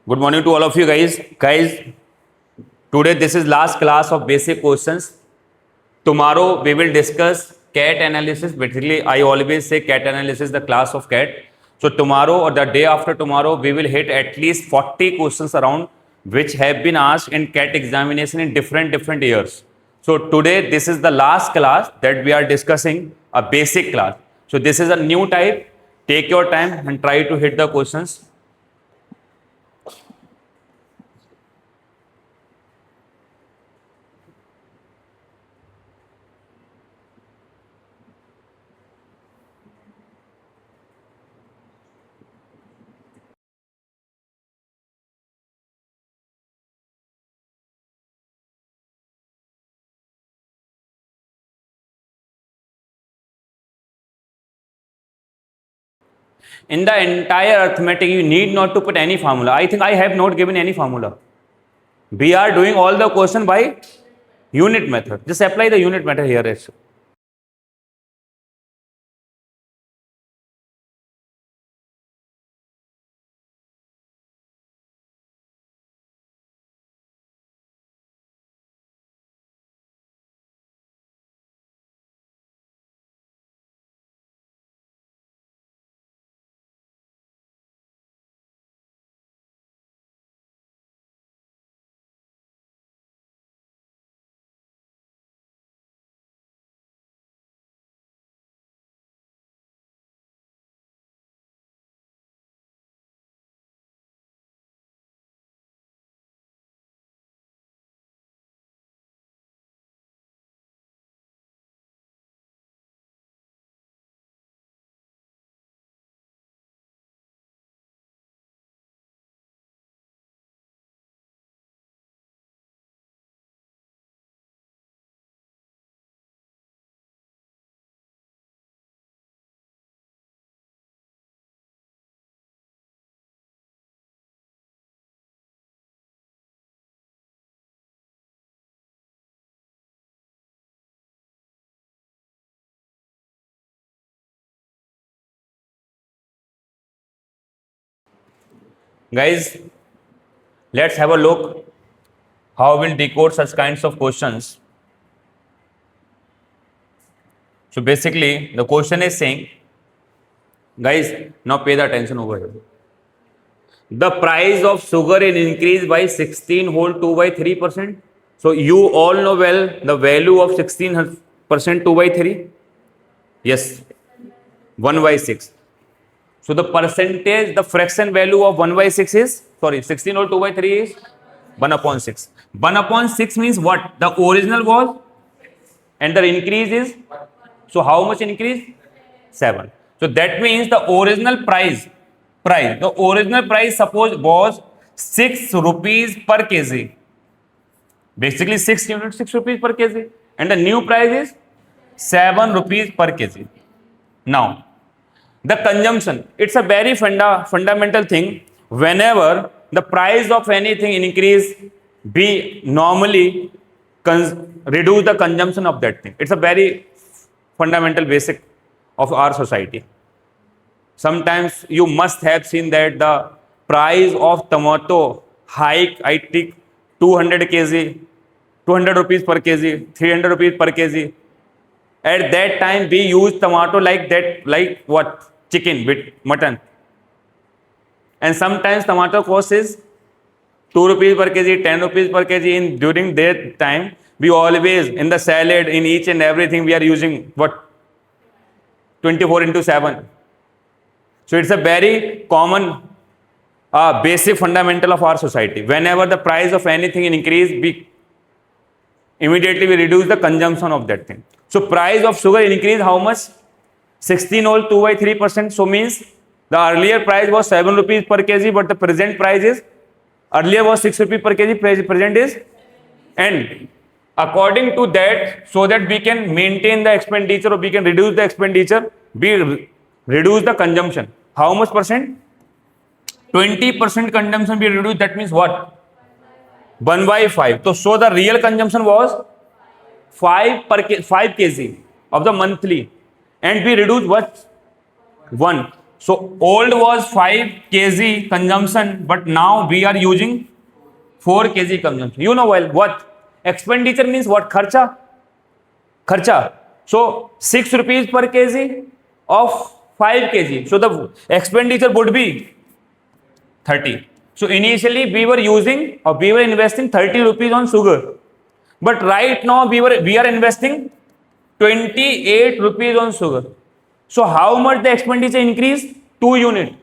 Good morning to all of you guys. Today this is last class of basic questions. Tomorrow we will discuss CAT analysis. Basically, I always say CAT analysis is the class of CAT. So tomorrow or the day after tomorrow, we will hit at least 40 questions around which have been asked in CAT examination in different years. So today this is the last class that we are discussing, a basic class. So this is a new type. Take your time and try to hit the questions. In the entire arithmetic, you need not to put any formula. I think I have not given any formula. We are doing all the question by unit method. Just apply the unit method here. Guys, let's have a look how we'll decode such kinds of questions. So basically, the question is saying, guys, now pay the attention over here. The price of sugar is increased by 16 whole 2 by 3%. So you all know well the value of 16% 2 by 3. Yes, 1 by 6. So the percentage, the fraction value of 1 by 6 is, 16 or 2 by 3 is 1 upon 6. 1 upon 6 means what? The original was, and the increase is, so how much increase? 7. So that means the original price, the original price suppose was 6 rupees per kg. Basically 6 units, 6 rupees per kg. And the new price is 7 rupees per kg. Now, the consumption, it's a very fundamental thing. Whenever the price of anything increase, we normally reduce the consumption of that thing. It's a very fundamental basic of our society. Sometimes you must have seen that the price of tomato hike, I think 200 kg, 200 rupees per kg, 300 rupees per kg. At that time, we use tomato like that, like what? Chicken with mutton. And sometimes tomato cost is 2 rupees per kg, 10 rupees per kg. During that time, we always, in the salad, in each and everything, we are using what? 24/7. So it's a very common, basic fundamental of our society. Whenever the price of anything increase, we immediately reduce the consumption of that thing. So price of sugar increase how much? 16 whole 2 by 3%. So means the earlier price was 7 rupees per kg, but the present price is, earlier was 6 rupees per kg, present is, and according to that, so that we can maintain the expenditure or we can reduce the expenditure, we reduce the consumption. How much percent? 20% consumption we reduce. That means what? 1 by 5. So the real consumption was 5 kg of the monthly, and we reduce what? 1. So old was 5 kg consumption, but now we are using 4 kg consumption. You know well what expenditure means? What kharcha? Kharcha. So 6 rupees per kg of 5 kg. So the expenditure would be 30. So initially we were using or we were investing 30 rupees on sugar, but right now we are investing 28 rupees on sugar. So how much the expenditure increase? 2 unit.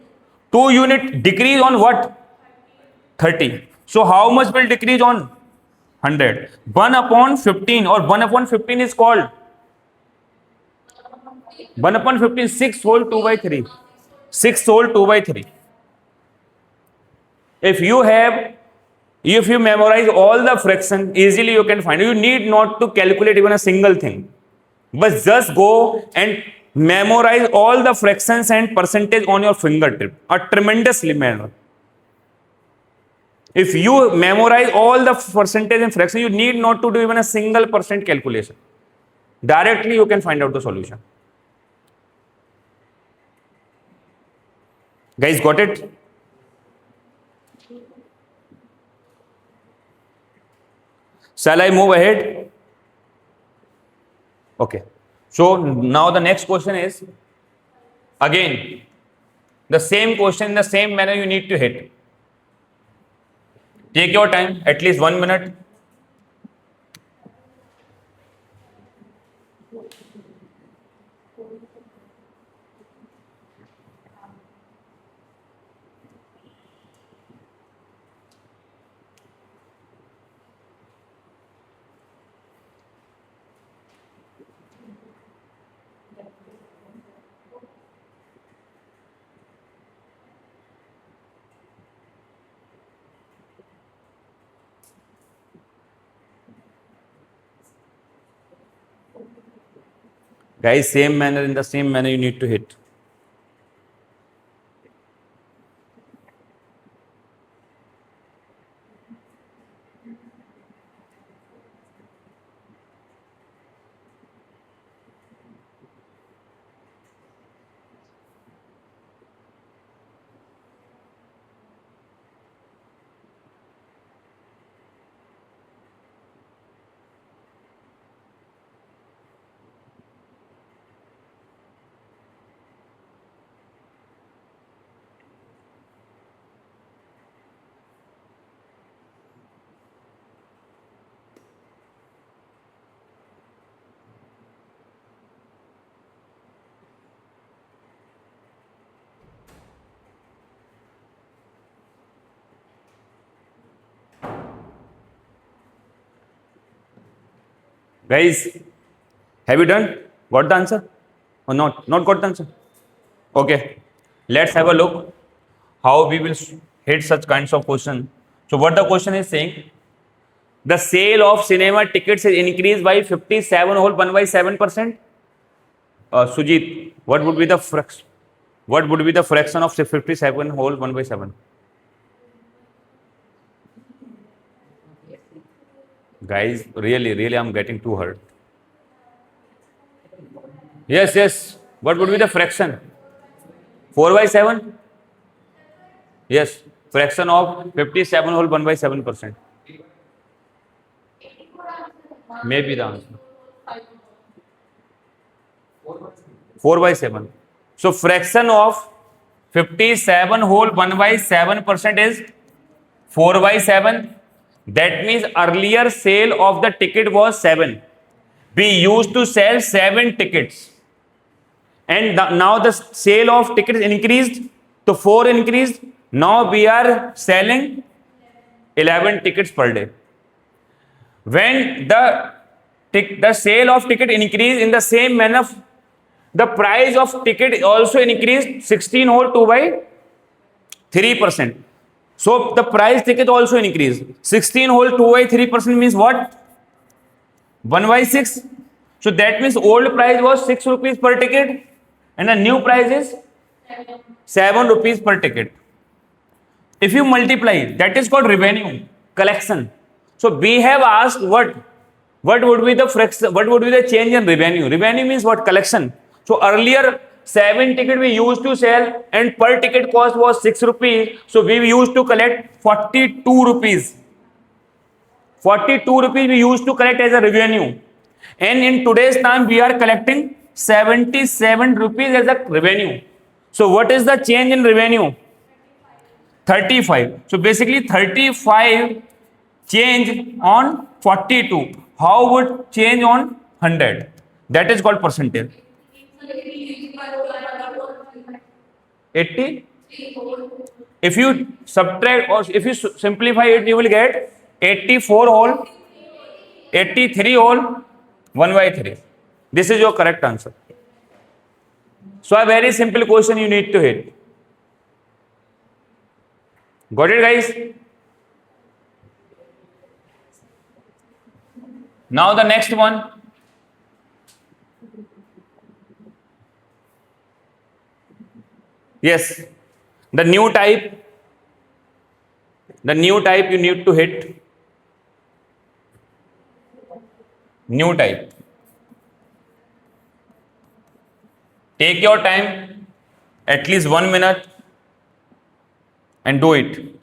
2 unit decrease on what? 30. So how much will decrease on 100? 1 upon 15, or 1 upon 15 is called 1 upon 15, 6 whole 2 by 3. 6 whole 2 by 3. If you memorize all the fraction, easily you can find. You need not to calculate even a single thing, but just go and memorize all the fractions and percentage on your fingertip. A tremendously manner. If you memorize all the percentage and fraction, you need not to do even a single percent calculation. Directly you can find out the solution. Guys, got it? Shall I move ahead? Okay. So now the next question is, again, the same question in the same manner you need to hit. Take your time, at least 1 minute. Guys, same manner, in the same manner you need to hit. Guys, have you done? Got the answer? Or not? Not got the answer? Okay. Let's have a look how we will hit such kinds of question. So what the question is saying, the sale of cinema tickets is increased by 57 whole 1 by 7%. Sujit, what would be the fraction? What would be the fraction of 57 whole 1 by 7? Guys, really, I'm getting too hurt. Yes. What would be the fraction? 4 by 7? Yes. Fraction of 57 whole 1 by 7%. Maybe the answer. 4 by 7. So fraction of 57 whole 1 by 7% is 4 by 7. That means earlier sale of the ticket was 7. We used to sell 7 tickets. And now the sale of tickets increased to 4 increased. Now we are selling 11 tickets per day. When the sale of ticket increased, in the same manner, the price of ticket also increased 16 whole 2 by 3%. So the price ticket also increased. 16 whole 2 by 3% means what? 1 by 6. So that means old price was 6 rupees per ticket and the new price is 7 rupees per ticket. If you multiply, that is called revenue, collection. So we have asked what would be the fraction, what would be the change in revenue? Revenue means what? Collection. So earlier 7 ticket we used to sell and per ticket cost was 6 rupees. So we used to collect 42 rupees. 42 rupees we used to collect as a revenue. And in today's time we are collecting 77 rupees as a revenue. So what is the change in revenue? 35. So basically 35 change on 42. How would change on 100? That is called percentage. 80. If you subtract or if you simplify it, you will get 84 whole, 83 whole, 1 by 3. This is your correct answer. So a very simple question you need to hit. Got it, guys? Now the next one. Yes, the new type. The new type you need to hit. New type. Take your time, at least 1 minute, and do it.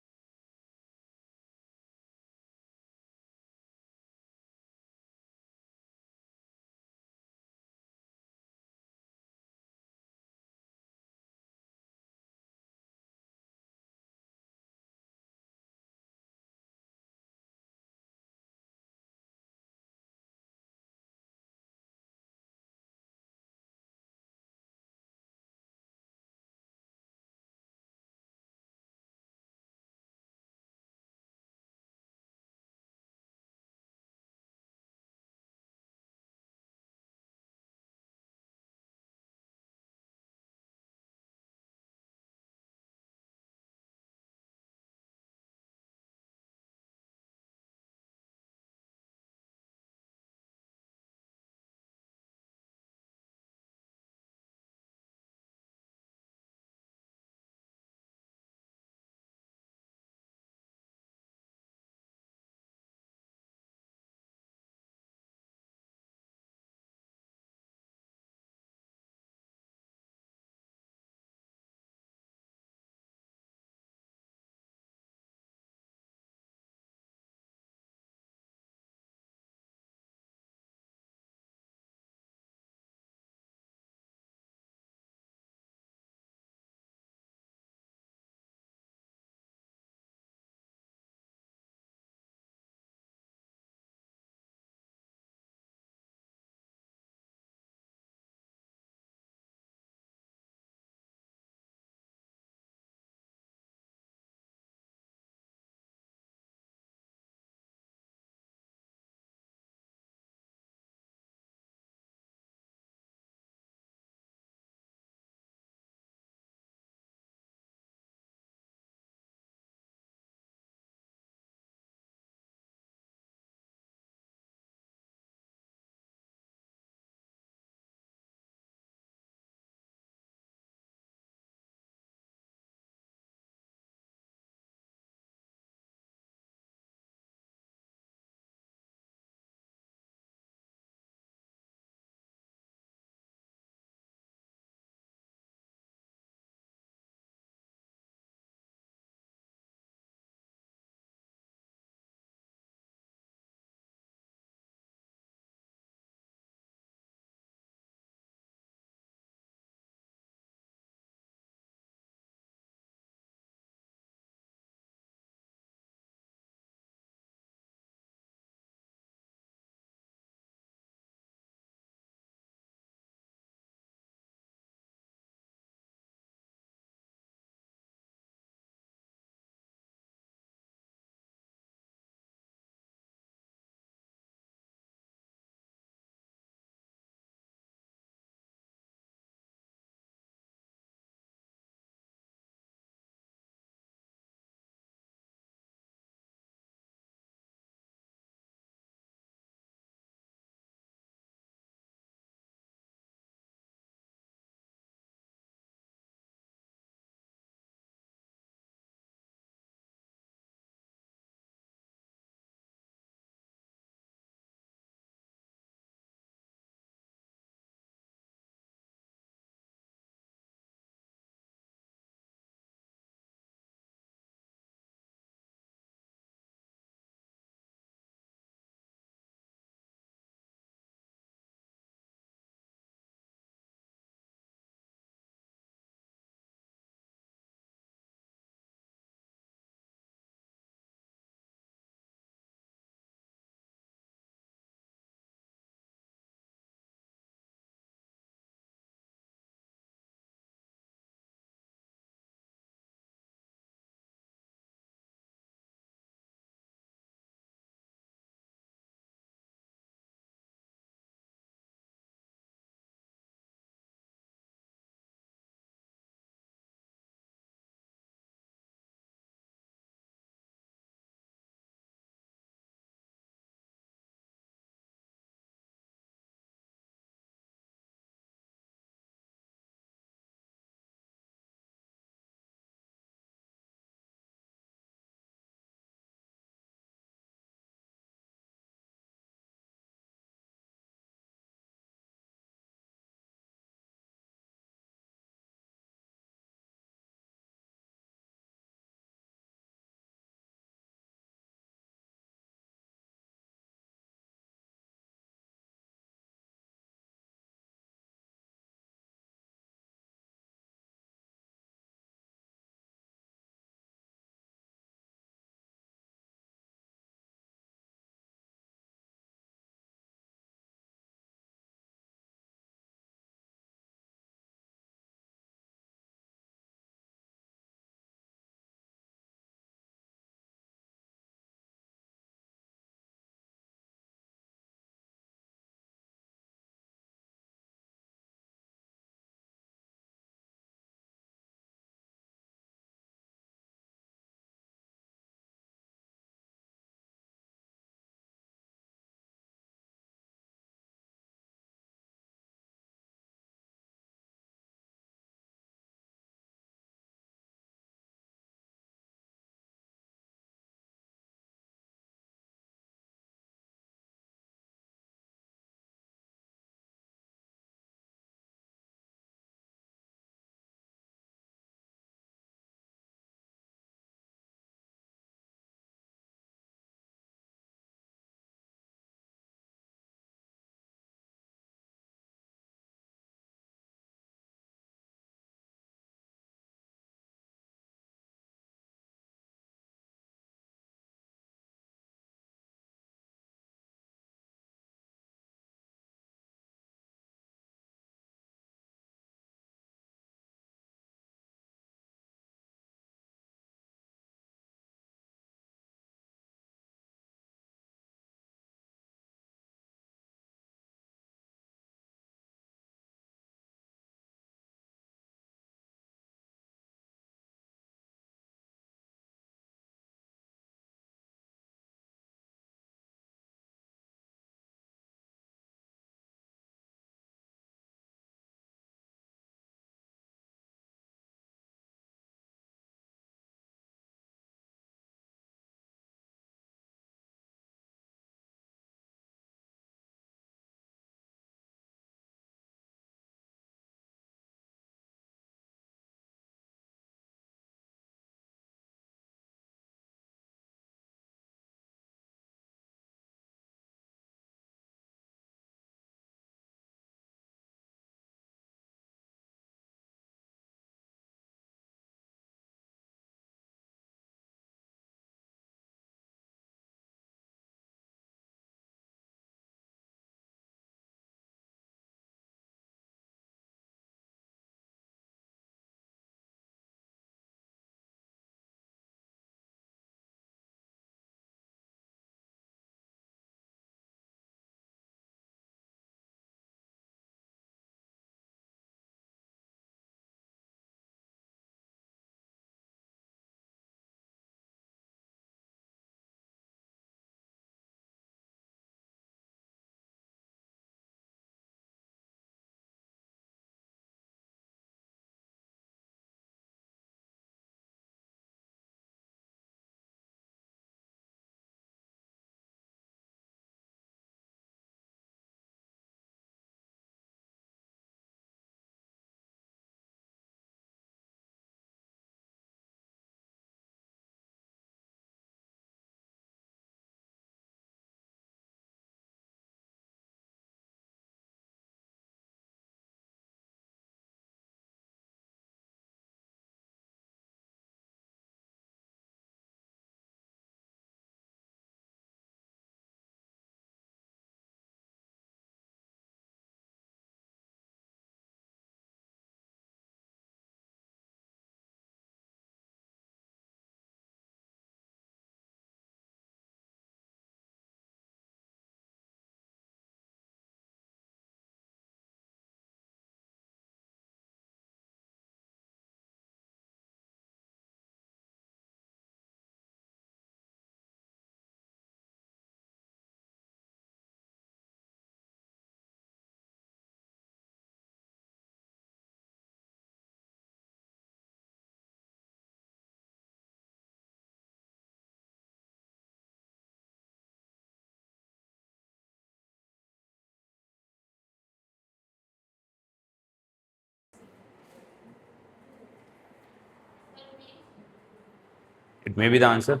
It may be the answer.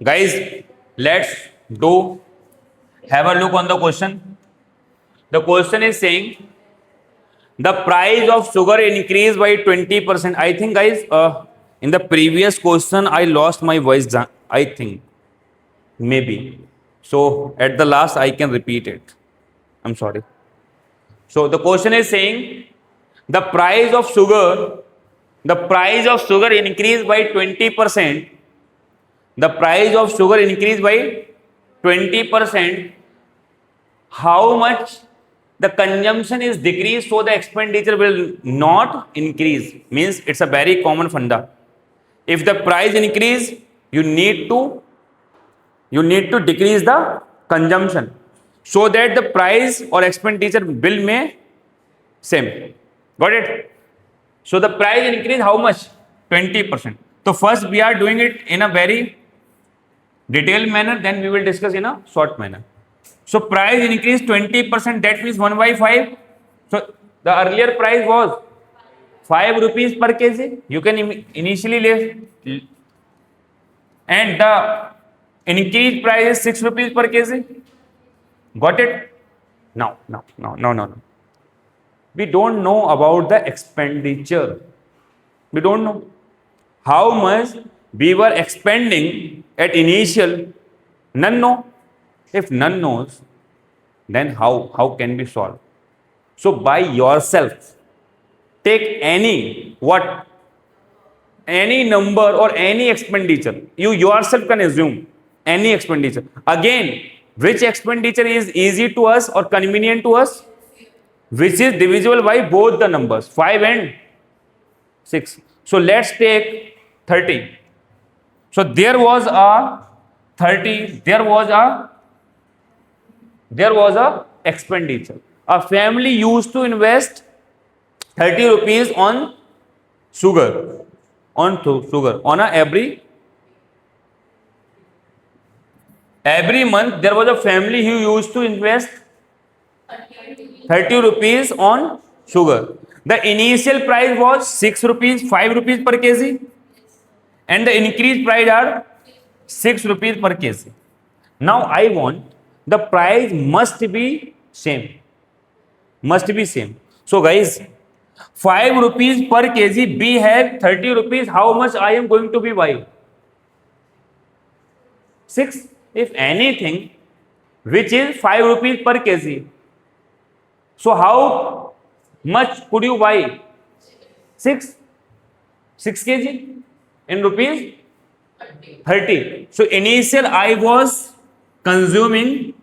Guys, let's do have a look on the question. The question is saying the price of sugar increased by 20%. I think, guys, in the previous question, I lost my voice. I think maybe. So at the last, I can repeat it. I'm sorry. So the question is saying the price of sugar increased by 20%. The price of sugar increased by 20%. How much the consumption is decreased, so the expenditure will not increase? Means it's a very common funda. If the price increase, you need to decrease the consumption so that the price or expenditure bill may same. Got it? So the price increase how much? 20%. So first we are doing it in a very detailed manner, then we will discuss in a short manner. So price increase 20%, that means 1 by 5. So the earlier price was 5 rupees per kg. You can initially less, and the increased price is 6 rupees per kg. Got it? No. We don't know about the expenditure. We don't know how much we were expending at initial. None know. If none knows, then how can we solve? So by yourself, take any number or any expenditure. You yourself can assume any expenditure. Again, which expenditure is easy to us or convenient to us? Which is divisible by both the numbers 5 and 6. So let's take 30. So there was a 30, there was a expenditure. A family used to invest 30 rupees on sugar, on a every month. There was a family who used to invest 30 rupees on sugar. The initial price was 6 rupees, 5 rupees per kg, and the increased price are 6 rupees per kg. Now I want the price must be same. So guys, 5 rupees per kg, B have 30 rupees. How much I am going to be buy? 6. If anything, which is 5 rupees per kg. So how much could you buy? 6 kg in rupees 30. So initial I was consuming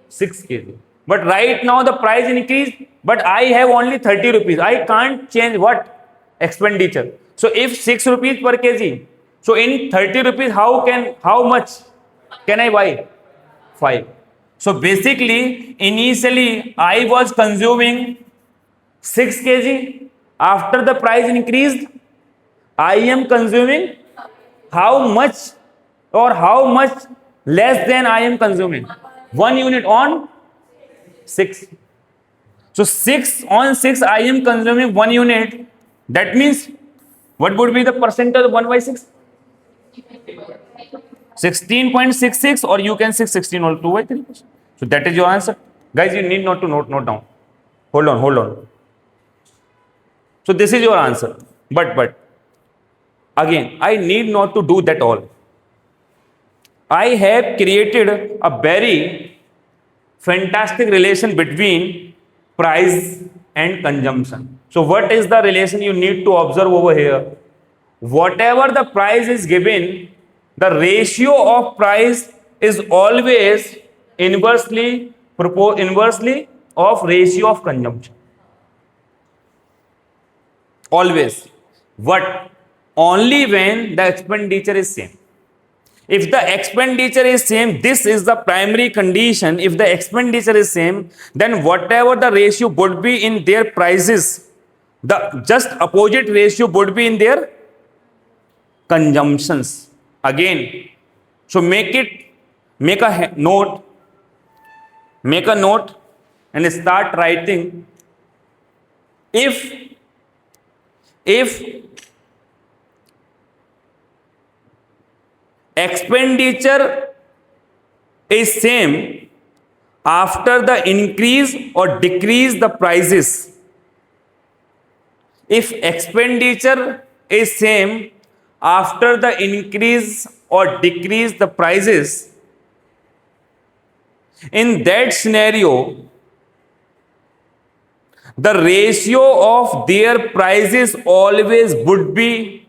6 kg. But right now the price increased, but I have only 30 rupees. I can't change what? Expenditure. So if 6 rupees per kg, so in 30 rupees, how much can I buy? 5. So basically, initially I was consuming 6 kg. After the price increased, I am consuming how much, or how much less than I am consuming? 1 unit on 6. So 6 on 6 I am consuming 1 unit. That means what would be the percentage of 1 by 6? 16.66, or you can say 16 or 2 by 3. So that is your answer. Guys, you need not to note down. Hold on. So this is your answer. But Again, I need not to do that all. I have created a very fantastic relation between price and consumption. So what is the relation you need to observe over here? Whatever the price is given, the ratio of price is always inversely of ratio of consumption. Always. What? Only when the expenditure is same. If the expenditure is same, this is the primary condition. If the expenditure is same, then whatever the ratio would be in their prices, the just opposite ratio would be in their consumptions. Again, so make a note, and start writing. If expenditure is same after the increase or decrease the prices, if expenditure is same after the increase or decrease the prices, in that scenario, the ratio of their prices always would be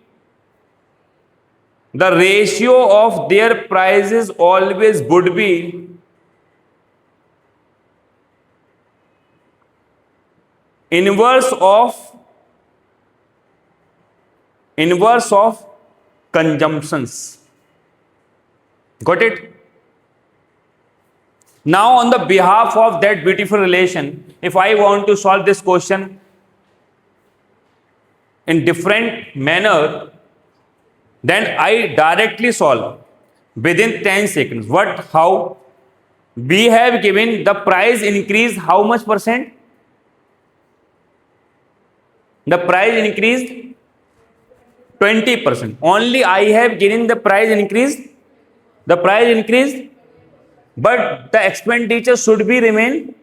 inverse of consumptions. Got it? Now, on the behalf of that beautiful relation, if I want to solve this question in different manner, then I directly solve within 10 seconds. How? We have given the price increase how much percent? The price increased 20%. Only I have given the price increased. But the expenditure should be remain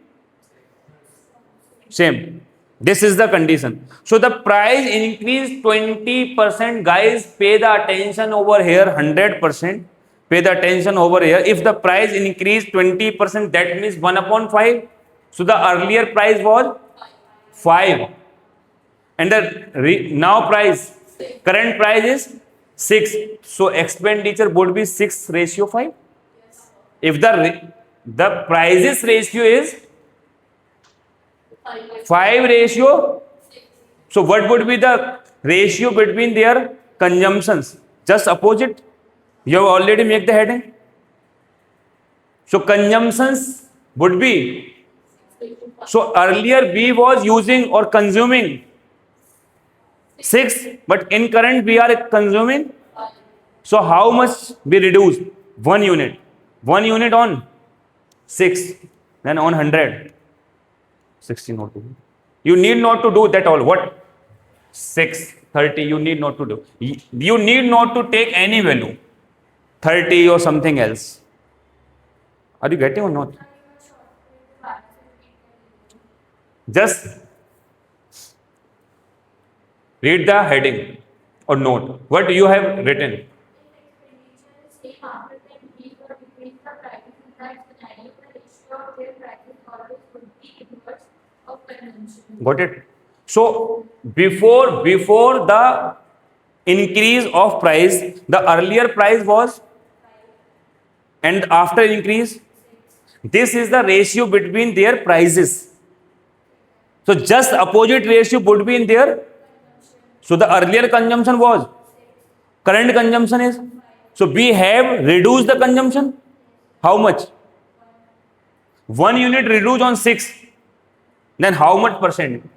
same. This is the condition. So the price increase 20%. Guys, pay the attention over here 100%. Pay the attention over here. If the price increase 20%, that means 1/5. So the earlier price was 5. And the now price, current price is 6. So expenditure would be 6:5. If the prices ratio is 5:6, so what would be the ratio between their consumptions? Just opposite. You have already made the heading. So consumptions would be, so earlier we was using or consuming 6, but in current we are consuming. So how much we reduce? 1 unit. 1 unit on 6, then on 100. 16 not to do. You need not to do that all. What? 6, 30, you need not to do. You need not to take any value. 30 or something else. Are you getting or not? Just read the heading or note. What you have written? Got it? So before the increase of price, the earlier price was, and after increase, this is the ratio between their prices. So just opposite ratio would be in there. So the earlier consumption was, current consumption is. So we have reduced the consumption. How much? 1 unit reduced on 6. Then how much percent?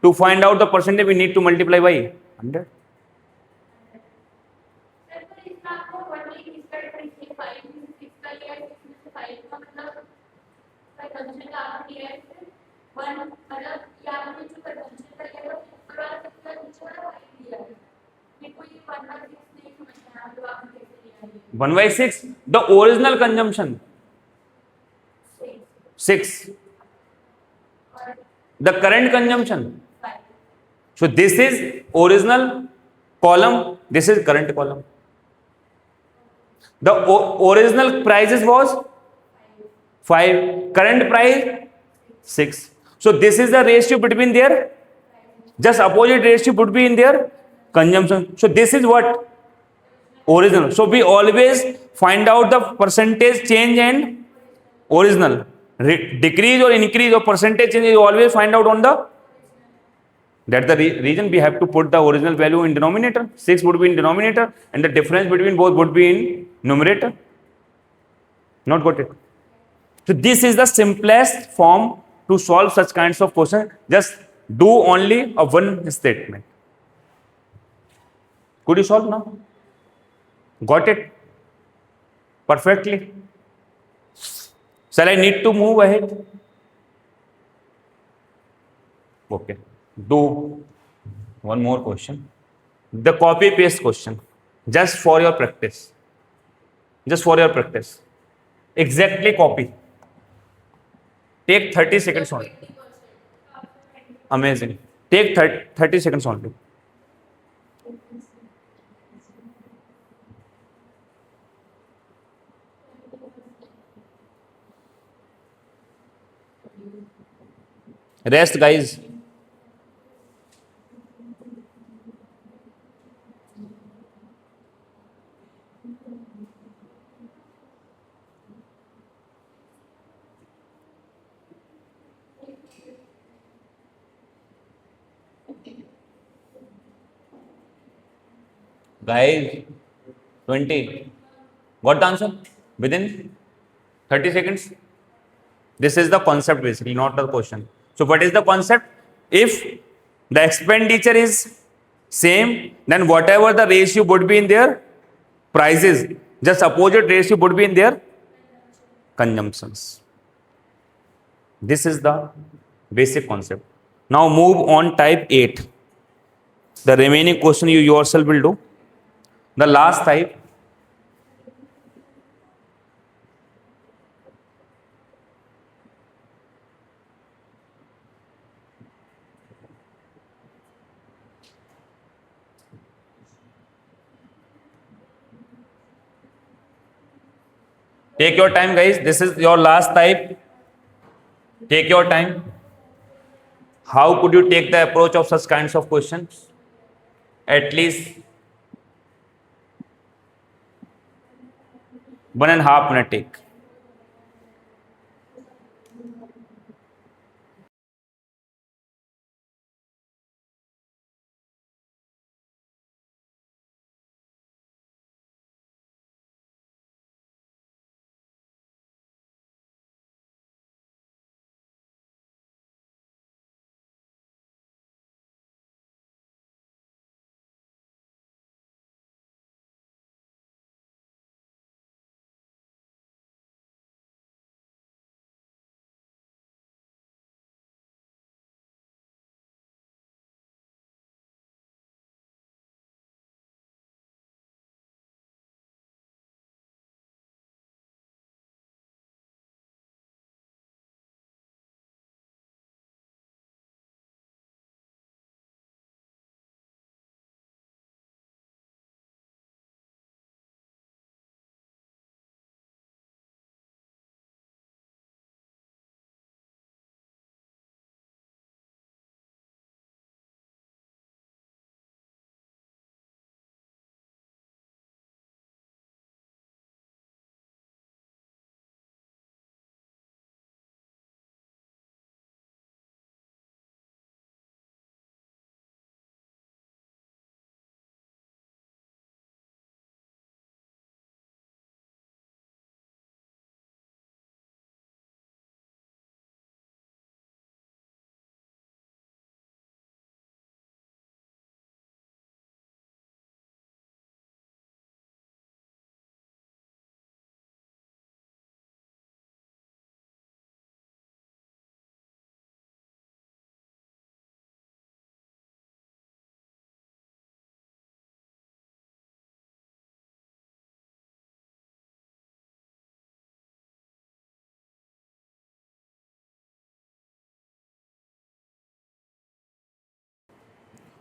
To find out the percentage, we need to multiply by 100. One by 6. The original consumption 6. The current consumption. So this is original column This is current column. The original prices was 5. Current price 6. So this is the ratio between their just opposite ratio would be in their consumption. So this is what original. So we always find out the percentage change and original. Decrease or increase of percentage change you always find out on the. That's the reason we have to put the original value in denominator. 6 would be in denominator and the difference between both would be in numerator. Not got it? So this is the simplest form to solve such kinds of questions. Just do only a one statement. Could you solve now? Got it? Perfectly. Shall I need to move ahead? Okay. Do one more question. The copy paste question. Just for your practice. Just for your practice. Exactly copy. Take 30 seconds only. Amazing. Take 30 seconds only. Rest, guys. Guys, 20. Got the answer? Within 30 seconds? This is the concept basically, not the question. So what is the concept? If the expenditure is same, then whatever the ratio would be in their prices, just opposite ratio would be in their consumptions. This is the basic concept. Now move on type 8. The remaining question you yourself will do. The last type. Take your time, guys. This is your last type. Take your time. How could you take the approach of such kinds of questions? At least 1.5 minute take.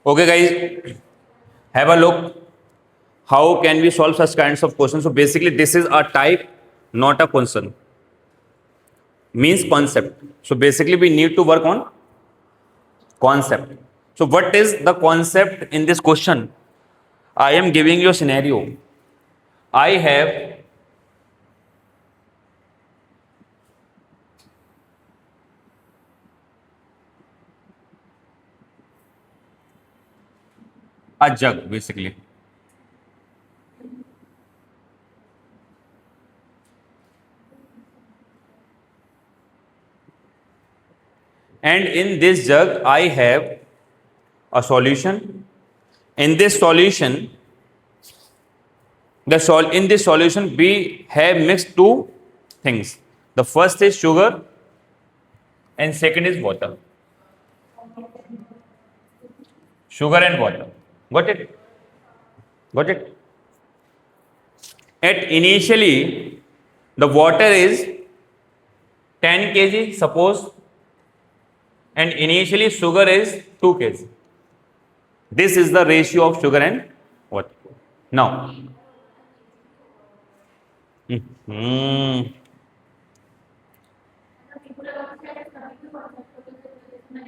Okay, guys, have a look. how can we solve such kinds of questions? So basically, this is a type, not a question. Means concept. So basically, we need to work on concept. So what is the concept in this question? I am giving you a scenario. I have a jug basically. And in this jug, I have a solution. In this solution, in this solution, we have mixed two things. The first is sugar, and second is water. Sugar and water. Got it? Got it? At initially, the water is 10 kg, suppose, and initially sugar is 2 kg. This is the ratio of sugar and water. Now,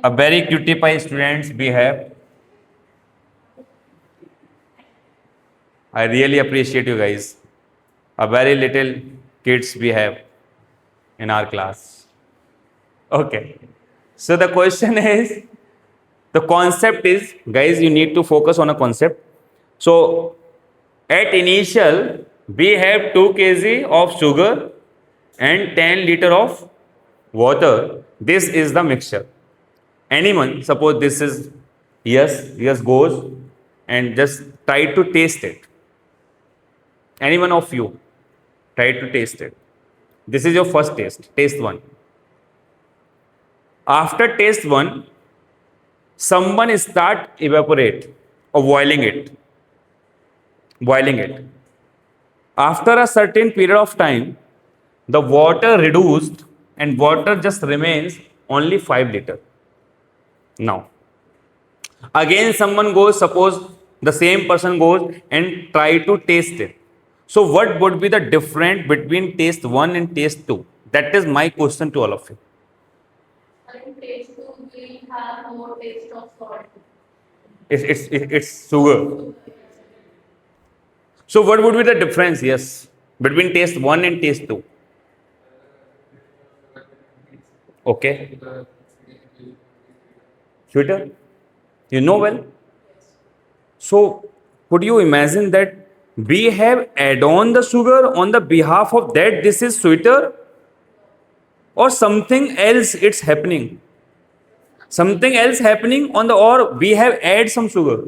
a very cutie pie students we have. I really appreciate you guys. A very little kids we have in our class. Okay. So the question is, the concept is, guys, you need to focus on a concept. So at initial, we have 2 kg of sugar and 10 liter of water. This is the mixture. Anyone, suppose this is yes goes, and just try to taste it. Anyone of you, try to taste it. This is your first taste, taste 1. After taste 1, someone start evaporate or boiling it. After a certain period of time, the water reduced and water just remains only 5 liter. Now, again someone goes, suppose the same person goes and try to taste it. So what would be the difference between taste 1 and taste 2? That is my question to all of you. In taste 2, we have more taste of salt. It's sugar. So what would be the difference, yes, between taste 1 and taste 2? Okay. Sweeter? You know well. So could you imagine that we have add on the sugar on the behalf of that this is sweeter, or something else it's happening? Something else happening on the, or we have add some sugar?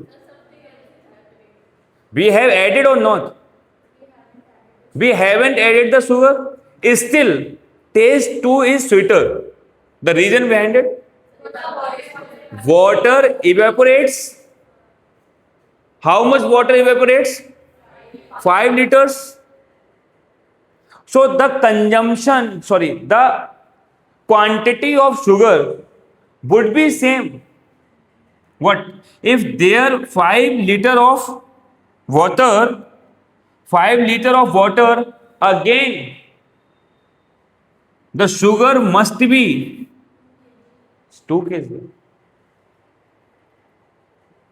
We have added or not? We haven't added the sugar. Still, taste 2 is sweeter. The reason behind it? Water evaporates. How much water evaporates? 5 liters. So the the quantity of sugar would be same. What? If there 5 liter of water, 5 liter of water, again the sugar must be 2 kg.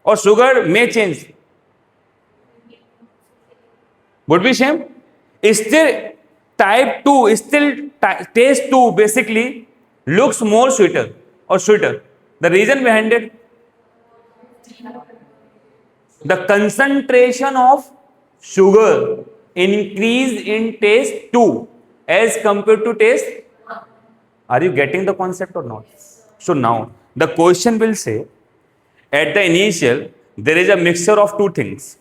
Or sugar may change. Would be same. Still type 2, still taste 2 basically looks more sweeter or sweeter. The reason behind it? The concentration of sugar increase in taste 2 as compared to taste. Are you getting the concept or not? So now the question will say, at the initial there is a mixture of two things.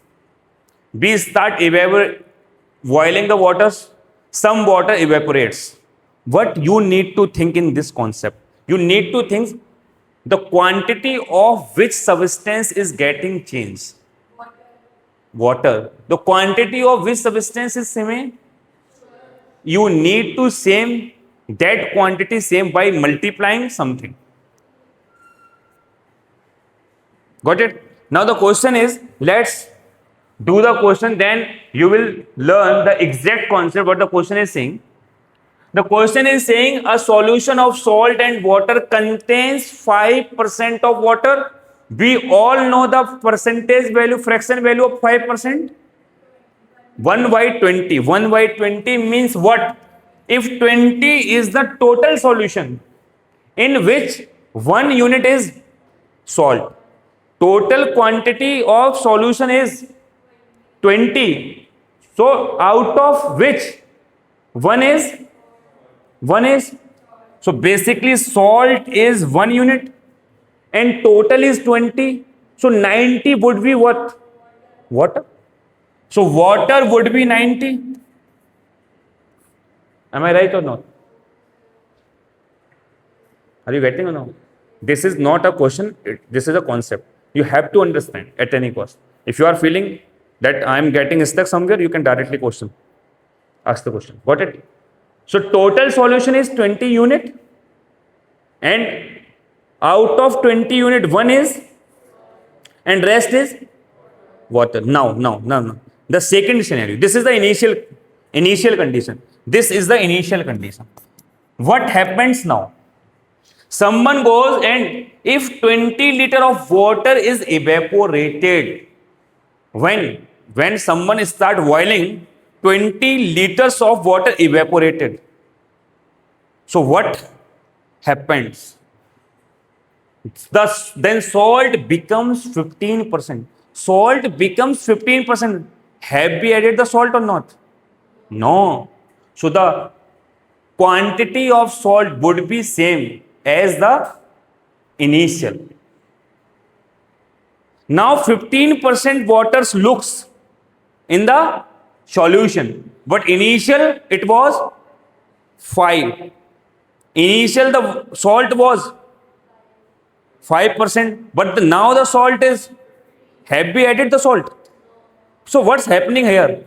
We start boiling the waters, some water evaporates. What you need to think in this concept? You need to think the quantity of which substance is getting changed. Water. The quantity of which substance is same? You need to same that quantity same by multiplying something. Got it? Now the question is, let's Do the question, then you will learn the exact concept what the question is saying. The question is saying a solution of salt and water contains 5% of water. We all know the percentage value, fraction value of 5%. 1 by 20. 1 by 20 means what? If 20 is the total solution in which 1 unit is salt, total quantity of solution is 20. So out of which 1 is so basically salt is 1 unit and total is 20. So 90 would be what? Water. So water would be 90. Am I right or not? Are you getting or no? This is not a question, this is a concept. You have to understand at any cost. If you are feeling that I am getting stuck somewhere, you can directly question. Ask the question. Got it? So total solution is 20 unit and out of 20 unit 1 is and rest is water. Now. The second scenario. This is the initial condition. This is the initial condition. What happens now? Someone goes and if 20 liter of water is evaporated, when someone start boiling, 20 liters of water evaporated. So what happens? Thus, then salt becomes 15%. Salt becomes 15%. Have we added the salt or not? No. So the quantity of salt would be same as the initial. Now 15% water looks in the solution, but initial it was 5. Initial the salt was 5%, but now the salt is, have we added the salt? So what's happening here?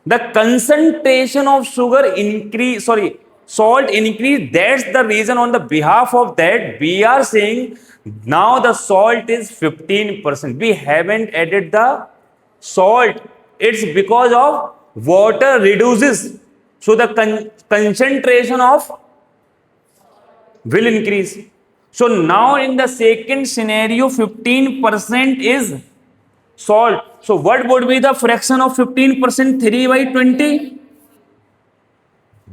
The concentration of sugar increase, salt increase. That's the reason on the behalf of that we are saying now the salt is 15%. We haven't added the salt. It's because of water reduces. So the concentration of will increase. So now in the second scenario, 15% is salt. So what would be the fraction of 15%? 3 by 20.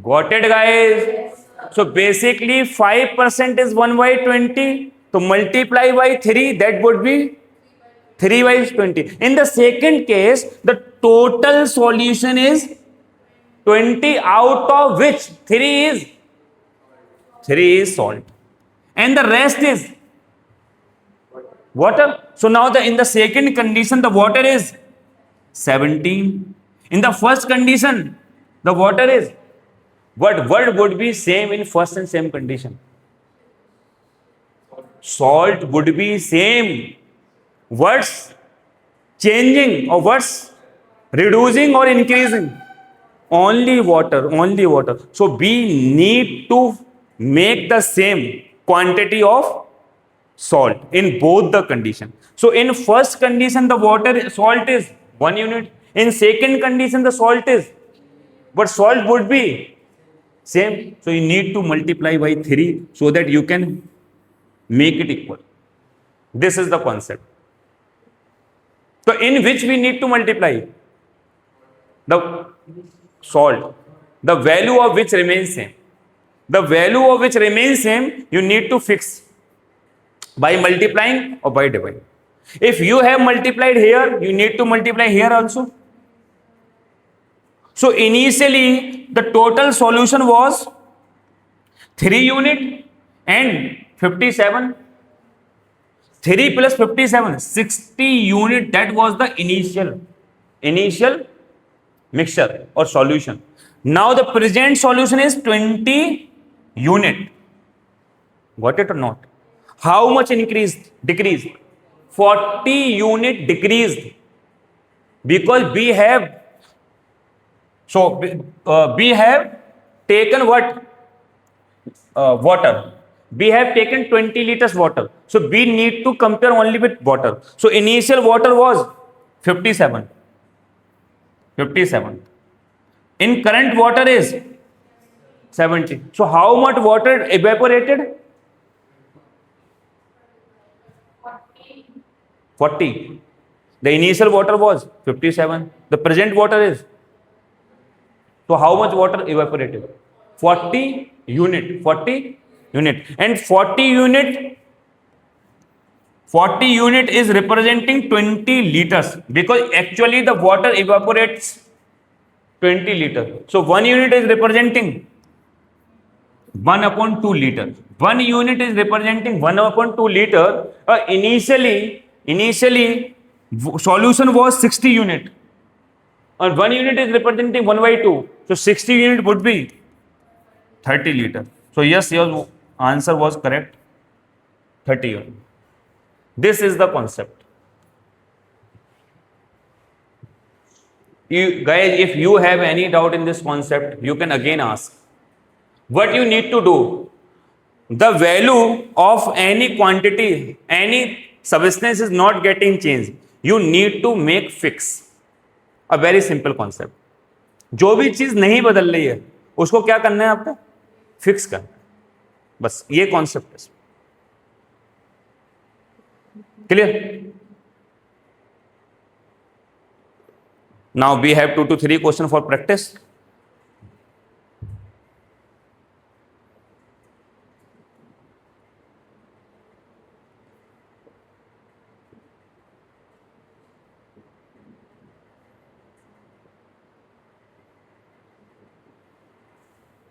Got it, guys? So basically 5% is 1 by 20. So multiply by 3, that would be 3 by 20. In the second case, the total solution is 20, out of which 3 is salt. And the rest is water. So now in the second condition, the water is 17. In the first condition, the water is what would be same in first and same condition? Salt would be same. What's changing or what's reducing or increasing? Only water. So we need to make the same quantity of salt in both the condition. So in first condition, the salt is 1 unit. In second condition, the salt is, but salt would be same. So you need to multiply by 3 so that you can make it equal. This is the concept. So in which we need to multiply? The salt, the value of which remains same. The value of which remains same, you need to fix by multiplying or by dividing. If you have multiplied here, you need to multiply here also. So initially, the total solution was 3 unit and 57. 3 plus 57, 60 unit. That was the initial mixture or solution. Now the present solution is 20 unit. Got it or not? How much decreased? 40 unit decreased. Because we have taken what? Water. We have taken 20 liters water, so we need to compare only with water. So initial water was 57. In current water is 70. So how much water evaporated? 40. The initial water was 57. The present water is, so how much water evaporated? 40 unit. 40 unit. And 40 unit is representing 20 liters, because actually the water evaporates 20 liters. So 1 unit is representing 1 upon 2 liter. 1 unit is representing 1 upon 2 liter. Initially solution was 60 unit, and 1 unit is representing 1 by 2. So 60 unit would be 30 liter. So yes, your answer was correct. 30 unit. This is the concept. You guys, if you have any doubt in this concept, you can again ask. What you need to do, the value of any quantity, any substance is not getting changed. You need to make fix. A very simple concept. जो भी चीज नहीं बदल रही है उसको क्या करना है आपको? फिक्स करना है. बस ये कॉन्सेप्ट है. Clear? Now we have 2 to 3 questions for practice.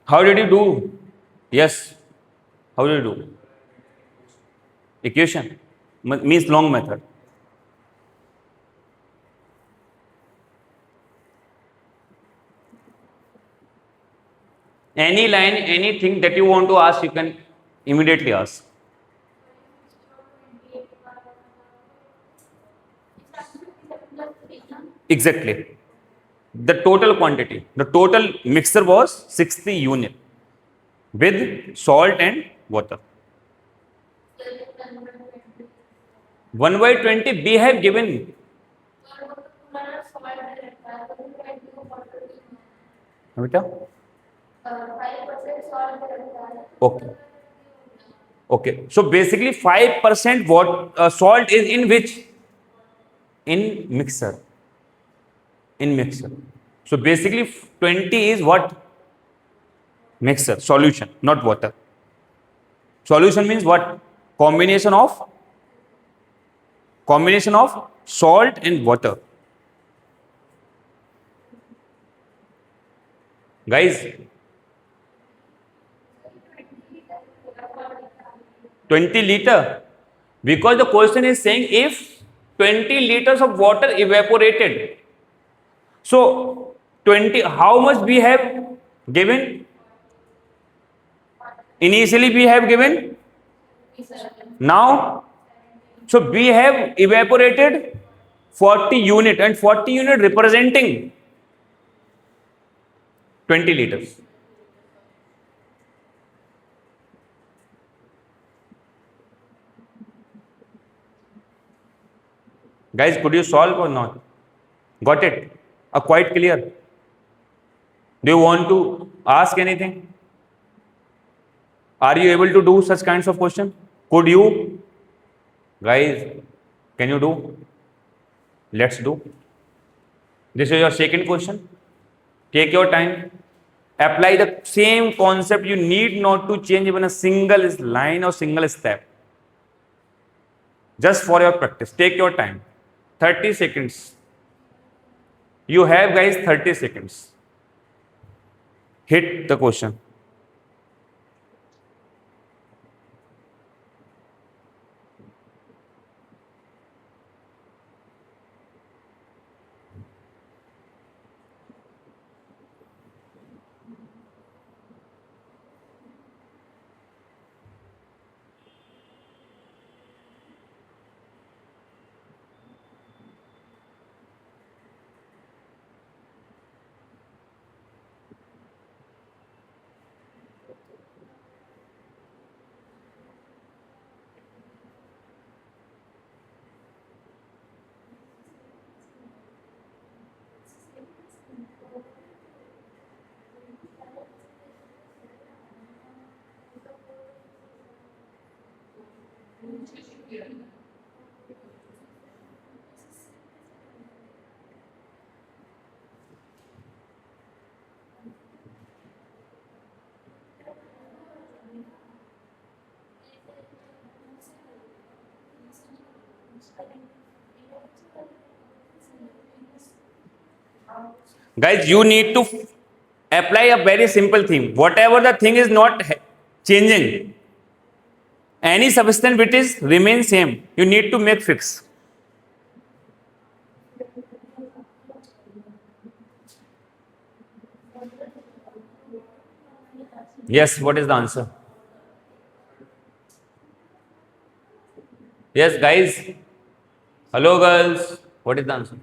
How did you do? Yes. How did you do? Equation means long method. Any line, anything that you want to ask, you can immediately ask. Exactly. The total quantity, the total mixture was 60 unit with salt and water. 1 by 20 we have given. बेटा? Okay. Okay. So basically 5% salt is in which? In mixer. In mixer. So basically 20 is what? Mixer, solution, not water. Solution means what? Combination of salt and water. Guys, 20 liter, because the question is saying if 20 liters of water evaporated, so 20, how much we have given? Initially we have given, now, so we have evaporated 40 unit, and 40 unit representing 20 liters. Guys, could you solve or not? Got it? Quite clear? Do you want to ask anything? Are you able to do such kinds of question? Could you? Guys, can you do? Let's do. This is your second question. Take your time. Apply the same concept. You need not to change even a single line or single step. Just for your practice. Take your time. 30 seconds. You have, guys, 30 seconds. Hit the question. Guys, you need to apply a very simple thing. Whatever the thing is not changing, any substance which is remain same, you need to make fix. Yes, what is the answer? Yes, guys. Hello, girls. What is the answer?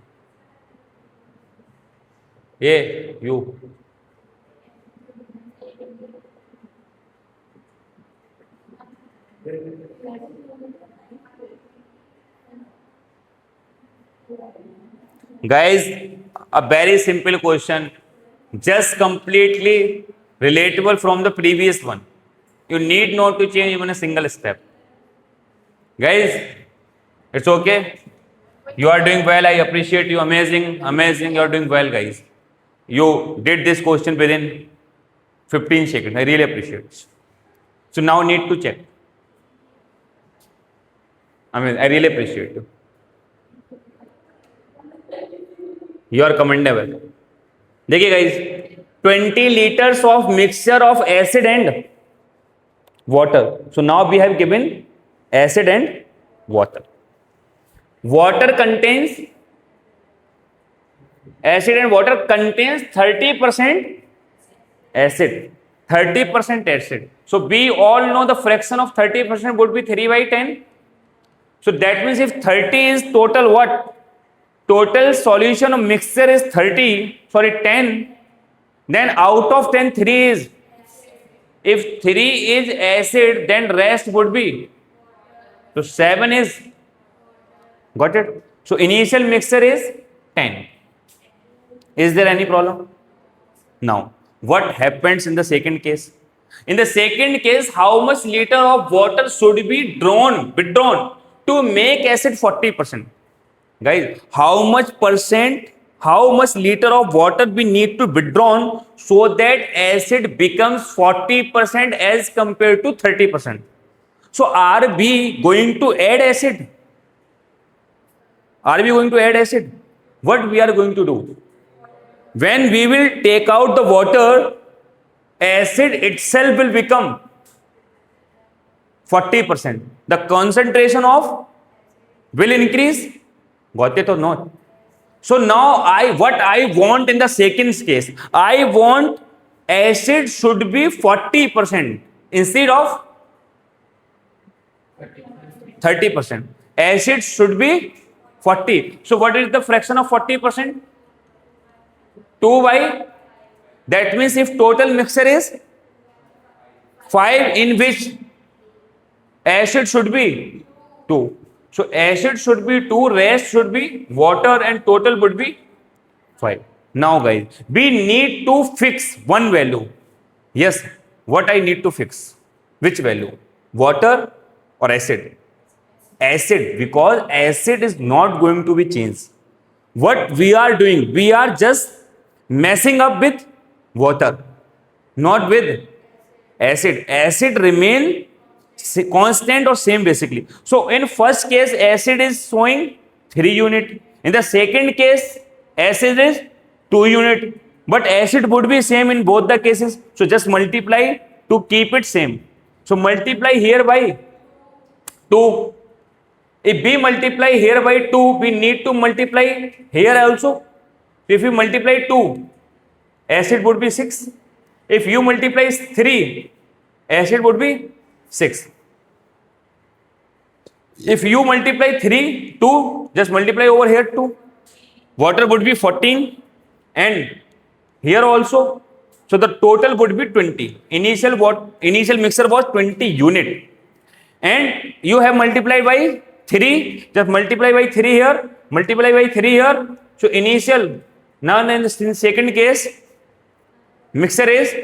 Yeah, you. Guys, a very simple question, just completely relatable from the previous one. You need not to change even a single step. Guys, it's okay. You are doing well. I appreciate you. Amazing, amazing. You are doing well, guys. You did this question within 15 seconds. I really appreciate it. So now need to check. I really appreciate you. You are commendable. देखिए guys, 20 liters of mixture of acid and water. So now we have given acid and water. Water contains, acid and water contains 30% acid. 30% acid. So we all know the fraction of 30% would be 3/10. So that means if 30 is total what? Total solution of mixture is 10. Then out of 10, 3 is. If 3 is acid, then rest would be. So 7 is. Got it? So initial mixture is 10. Is there any problem? Now, what happens in the second case? In the second case, how much liter of water should be withdrawn to make acid 40%? Guys, how much liter of water we need to withdrawn so that acid becomes 40% as compared to 30%? So are we going to add acid? Are we going to add acid? What we are going to do? When we will take out the water, acid itself will become 40%. The concentration of will increase. Got it or not? So now what I want in the second case, I want acid should be 40% instead of 30%. Acid should be 40. So what is the fraction of 40%? 2/. That means if total mixture is 5, in which acid should be 2. So acid should be 2, rest should be water, and total would be 5. Now guys, we need to fix one value. Yes, what I need to fix? Which value? Water or acid? Acid, because acid is not going to be changed. What we are doing? We are just messing up with water, not with acid. Acid remain constant or same basically. So in first case, acid is showing 3 unit. In the second case, acid is 2 unit. But acid would be same in both the cases. So just multiply to keep it same. So multiply here by 2. If we multiply here by 2, we need to multiply here also. If you multiply 2, acid would be 6. If you multiply 3, acid would be 6. If you multiply 3, 2, just multiply over here 2. Water would be 14 and here also. So the total would be 20. Initial mixture was 20 unit. And you have multiplied by 3, just multiply by 3 here, multiply by 3 here. So initial, now in the second case, mixture is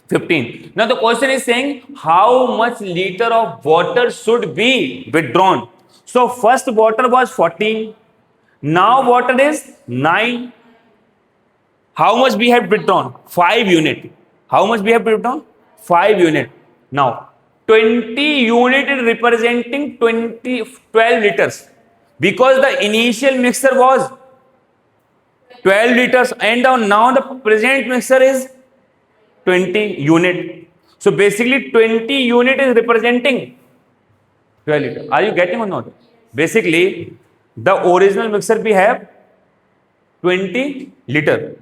15. Now the question is saying how much liter of water should be withdrawn. So first water was 14. Now water is 9. How much we have withdrawn? 5 unit. How much we have withdrawn? 5 unit. Now 20 unit is representing 12 liters, because the initial mixture was 12 liters and now the present mixture is 20 unit. So basically 20 unit is representing 12 liter. Are you getting or not? Basically the original mixture we have 20 liter,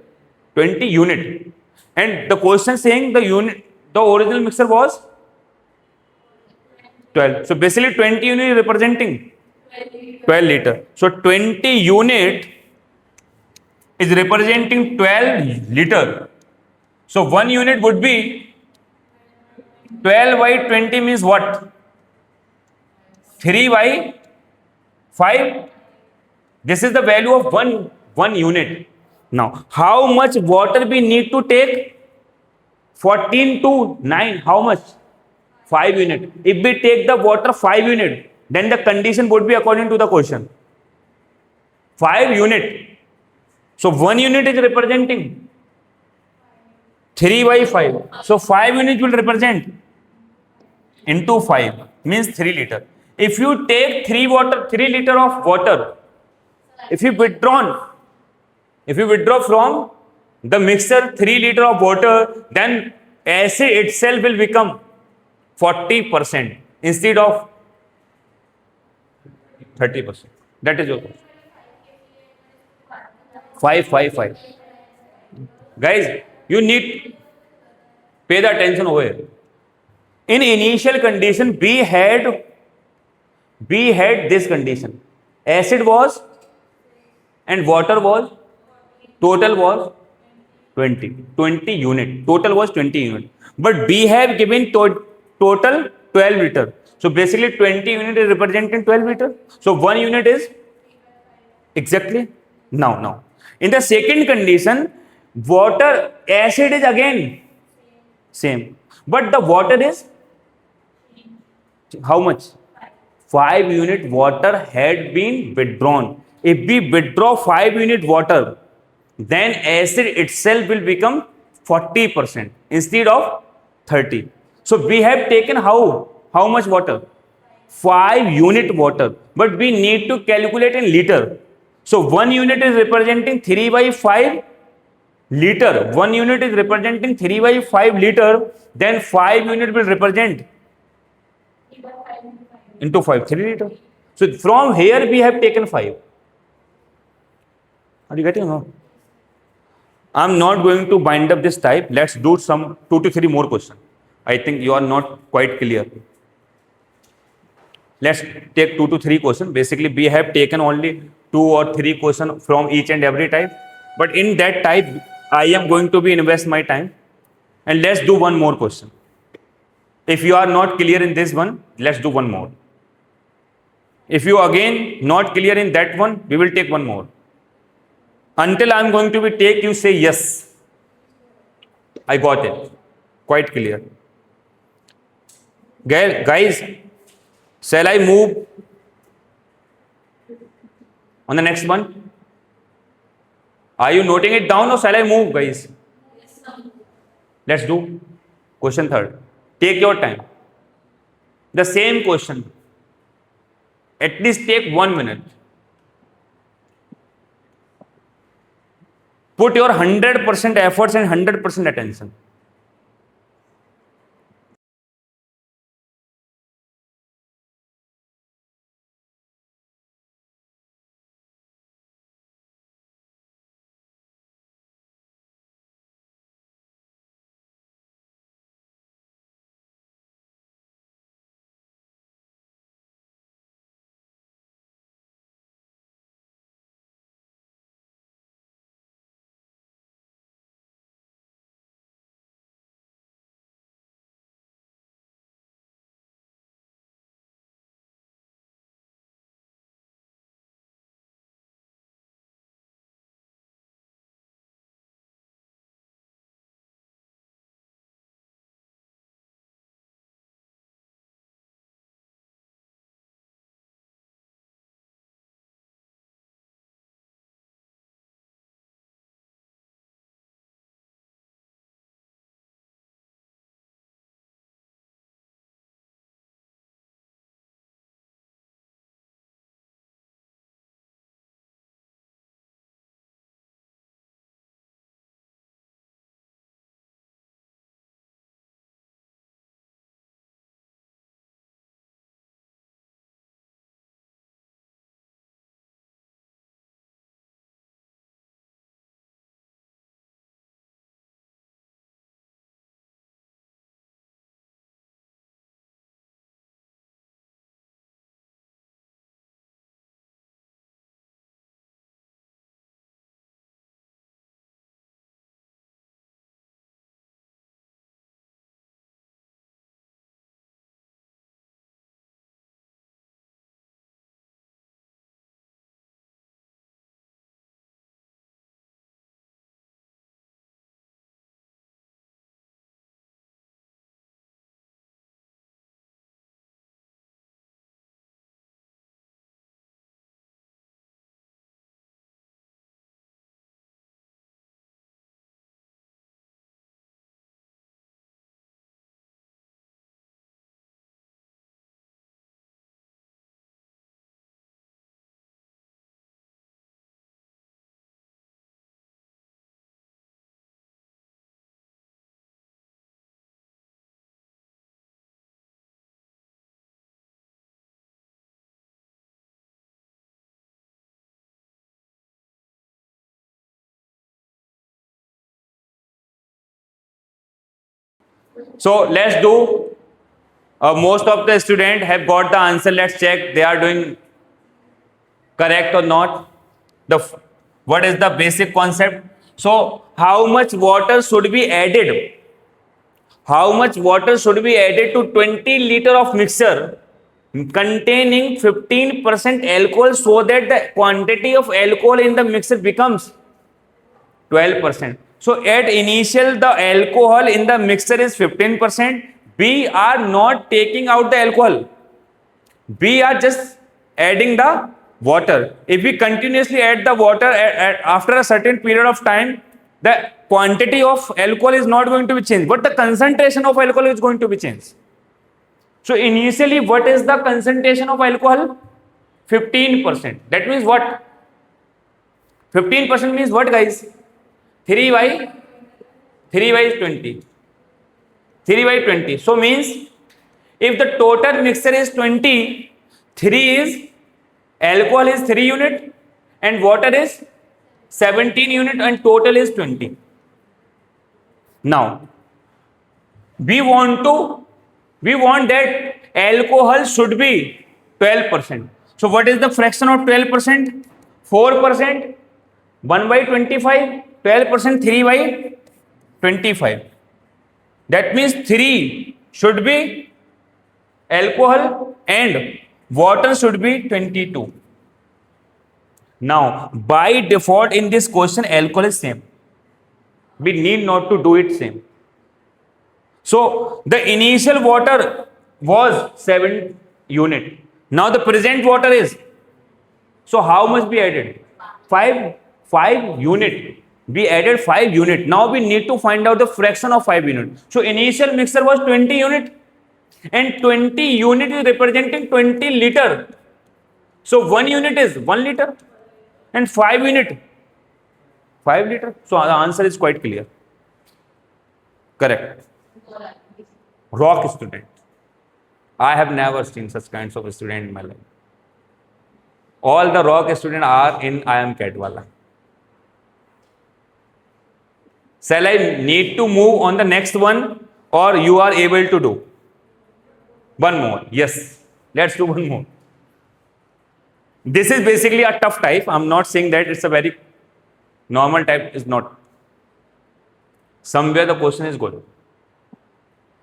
20 unit, and the question saying the original mixture was 12. So basically 20 unit is representing 12 liter. So 20 unit is representing 12 liter. So 1 unit would be 12 by 20 means what? 3 by 5. This is the value of one unit. Now, how much water we need to take? 14 to 9. How much? 5 unit. If we take the water 5 unit, then the condition would be according to the question. 5 unit. So 1 unit is representing 3 by 5. So 5 unit will represent into 5 means 3 liter. If you take 3 liter of water, if you withdraw from the mixture 3 liter of water, then acid itself will become 40% instead of 30%. That is your question. 5. Guys, you need pay the attention over here. In initial condition, we had this condition. Acid was and water was, total was 20 unit. Total was 20 unit. But we have given total 12 liter. So basically 20 unit is representing 12 liter. So 1 unit is exactly now. In the second condition, water acid is again same. But the water is how much? 5 unit water had been withdrawn. If we withdraw 5 unit water, then acid itself will become 40% instead of 30. So we have taken how much water? 5 unit water, but we need to calculate in liter. So 1 unit is representing 3 by 5 liter. 1 unit is representing 3 by 5 liter, then 5 unit will represent into 5, 3 liter. So from here we have taken 5. Are you getting it? I'm not going to bind up this type. Let's do some 2 to 3 more questions. I think you are not quite clear. Let's take 2 to 3 questions. Basically, we have taken only 2 or 3 questions from each and every type. But in that type, I am going to be invest my time. And let's do one more question. If you are not clear in this one, let's do one more. If you again not clear in that one, we will take one more. Until I am going to be take, you say yes. I got it. Quite clear. Guys, shall I move on the next one? Are you noting it down or shall I move, guys? Let's do question third. Take your time. The same question. At least take 1 minute. Put your 100% efforts and 100% attention. So let's do. Most of the students have got the answer. Let's check they are doing correct or not. The what is the basic concept? So how much water should be added? How much water should be added to 20 liter of mixture containing 15% alcohol so that the quantity of alcohol in the mixture becomes 12%. So at initial the alcohol in the mixture is 15%. We are not taking out the alcohol. We are just adding the water. If we continuously add the water after a certain period of time, the quantity of alcohol is not going to be changed, but the concentration of alcohol is going to be changed. So initially, what is the concentration of alcohol? 15%. That means what? 15% means what, guys? 3 by 3 by 20. 3 by 20. So means if the total mixture is 20, 3 is alcohol is 3 unit and water is 17 unit and total is 20. Now we want that alcohol should be 12%. So what is the fraction of 12%? 4%, 1 by 25, 12%, 3 by 25. That means 3 should be alcohol and water should be 22. Now, by default in this question, alcohol is same. We need not to do it same. So, the initial water was 7 unit. Now, the present water is. So, how much we added? 5 unit. We added 5 unit. Now, we need to find out the fraction of 5 unit. So, initial mixture was 20 unit. And 20 unit is representing 20 liter. So 1 unit is 1 liter and 5 unit 5 liter. So the answer is quite clear. Correct. Rock student. I have never seen such kinds of student in my life. All the rock students are in IIM Cadwala. Shall I need to move on the next one or you are able to do? One more. Yes. Let's do one more. This is basically a tough type. I'm not saying that it's a very normal type. Is not. Somewhere the question is good.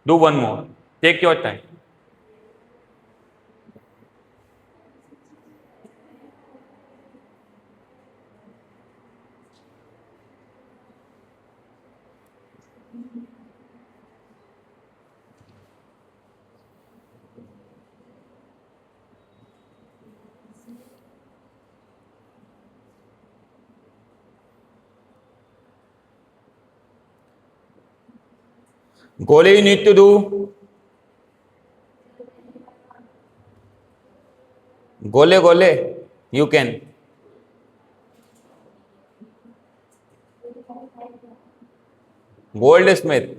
Do one more. Take your time. Gole you need to do. Gole, you can. Goldsmith.